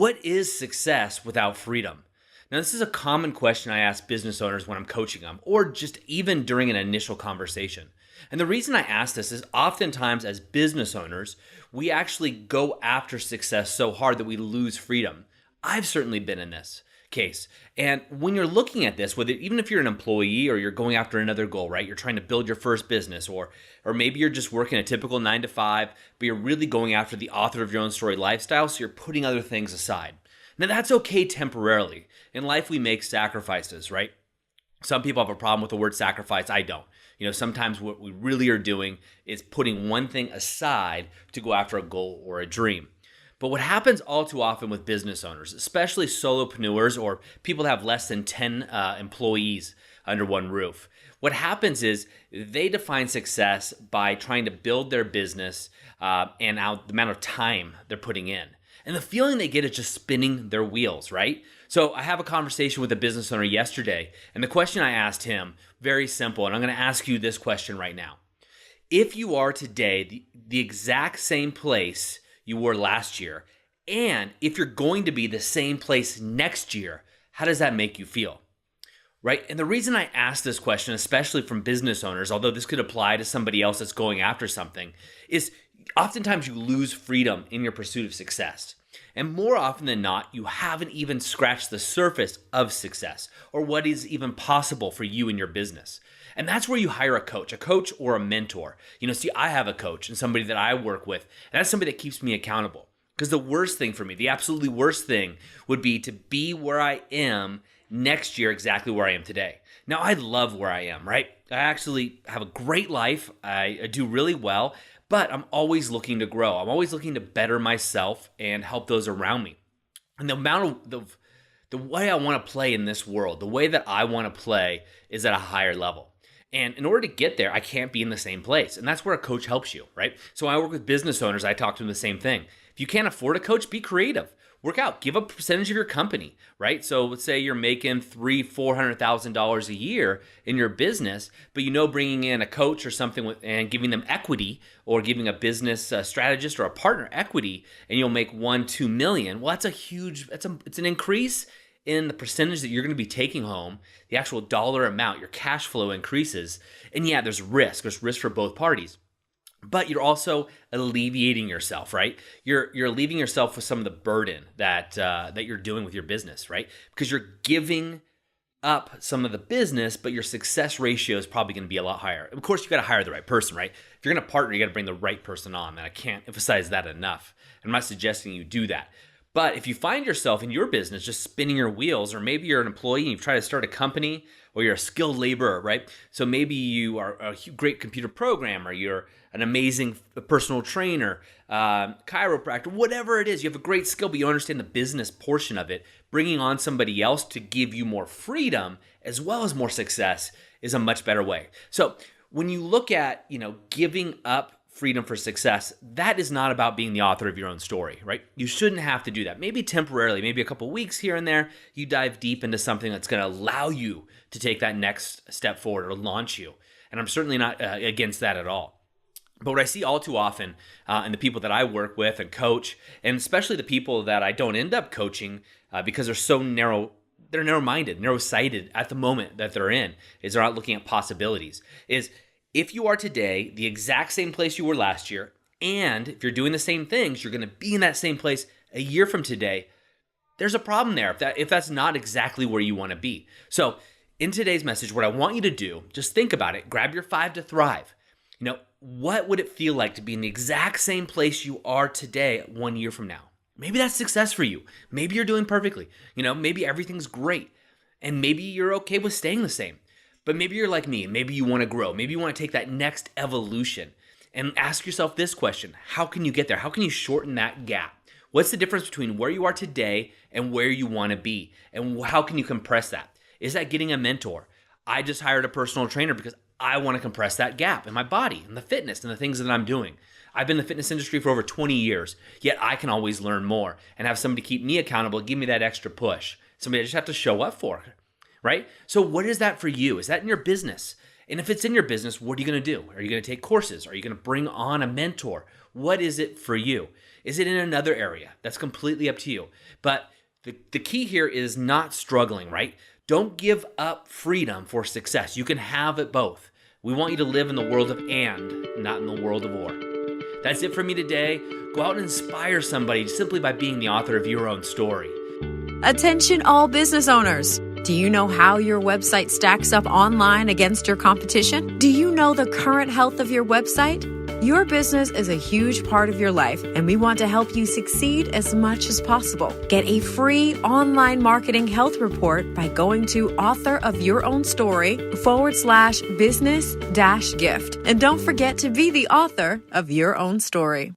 What is success without freedom? Now, this is a common question I ask business owners when I'm coaching them, or just even during an initial conversation. And the reason I ask this is oftentimes as business owners, we actually go after success so hard that we lose freedom. I've certainly been in this case. And when you're looking at this, whether even if you're an employee or you're going after another goal, right? You're trying to build your first business, or maybe you're just working a typical 9 to 5, but you're really going after the author of your own story lifestyle, so you're putting other things aside. Now that's okay temporarily. In life we make sacrifices, right? Some people have a problem with the word sacrifice. I don't. Sometimes what we really are doing is putting one thing aside to go after a goal or a dream. But what happens all too often with business owners, especially solopreneurs or people that have less than 10 employees under one roof, what happens is they define success by trying to build their business and the amount of time they're putting in. And the feeling they get is just spinning their wheels, right? So I have a conversation with a business owner yesterday, and the question I asked him, very simple, and I'm going to ask you this question right now. If you are today the exact same place you were last year, and if you're going to be the same place next year, how does that make you feel? Right? And the reason I ask this question, especially from business owners, although this could apply to somebody else that's going after something, is oftentimes you lose freedom in your pursuit of success. And more often than not, you haven't even scratched the surface of success or what is even possible for you in your business. And that's where you hire a coach or a mentor. See, I have a coach and somebody that I work with, and that's somebody that keeps me accountable. Because the worst thing for me, the absolutely worst thing would be to be where I am next year exactly where I am today. Now, I love where I am, right? I actually have a great life. I do really well, but I'm always looking to grow. I'm always looking to better myself and help those around me. And the way I want to play in this world, the way that I want to play is at a higher level. And in order to get there, I can't be in the same place. And that's where a coach helps you, right? So when I work with business owners, I talk to them the same thing. If you can't afford a coach, be creative. Work out. Give a percentage of your company, right? So let's say you're making $300,000-$400,000 a year in your business, but bringing in a coach or something and giving them equity, or giving a business strategist or a partner equity, and you'll make $1-2 million. Well, it's an increase in the percentage that you're going to be taking home, the actual dollar amount, your cash flow increases. And yeah, there's risk. There's risk for both parties. But you're also alleviating yourself, right? You're alleviating yourself with some of the burden that you're doing with your business, right? Because you're giving up some of the business, but your success ratio is probably going to be a lot higher. Of course, you got to hire the right person, right? If you're going to partner, you got to bring the right person on. And I can't emphasize that enough. I'm not suggesting you do that. But if you find yourself in your business just spinning your wheels, or maybe you're an employee and you've tried to start a company, or you're a skilled laborer, right? So maybe you are a great computer programmer, you're an amazing personal trainer, chiropractor, whatever it is. You have a great skill, but you understand the business portion of it. Bringing on somebody else to give you more freedom as well as more success is a much better way. So when you look at, giving up freedom for success, that is not about being the author of your own story, right? You shouldn't have to do that. Maybe temporarily, maybe a couple weeks here and there, you dive deep into something that's going to allow you to take that next step forward or launch you. And I'm certainly not against that at all. But what I see all too often in the people that I work with and coach, and especially the people that I don't end up coaching because they're so they're narrow-minded, narrow-sighted at the moment that they're in, is they're not looking at possibilities, is if you are today the exact same place you were last year, and if you're doing the same things, you're going to be in that same place a year from today, there's a problem there if that's not exactly where you want to be. So in today's message, what I want you to do, just think about it. Grab your 5 to thrive. What would it feel like to be in the exact same place you are today 1 year from now? Maybe that's success for you. Maybe you're doing perfectly. Maybe everything's great. And maybe you're okay with staying the same. But maybe you're like me. Maybe you want to grow. Maybe you want to take that next evolution and ask yourself this question. How can you get there? How can you shorten that gap? What's the difference between where you are today and where you want to be? And how can you compress that? Is that getting a mentor? I just hired a personal trainer because I want to compress that gap in my body and the fitness and the things that I'm doing. I've been in the fitness industry for over 20 years, yet I can always learn more and have somebody keep me accountable, give me that extra push. Somebody I just have to show up for, right? So what is that for you? Is that in your business? And if it's in your business, what are you going to do? Are you going to take courses? Are you going to bring on a mentor? What is it for you? Is it in another area? That's completely up to you. But the key here is not struggling, right? Don't give up freedom for success. You can have it both. We want you to live in the world of and, not in the world of or. That's it for me today. Go out and inspire somebody simply by being the author of your own story. Attention all business owners. Do you know how your website stacks up online against your competition? Do you know the current health of your website? Your business is a huge part of your life, and we want to help you succeed as much as possible. Get a free online marketing health report by going to authorofyourownstory.com/business-gift. And don't forget to be the author of your own story.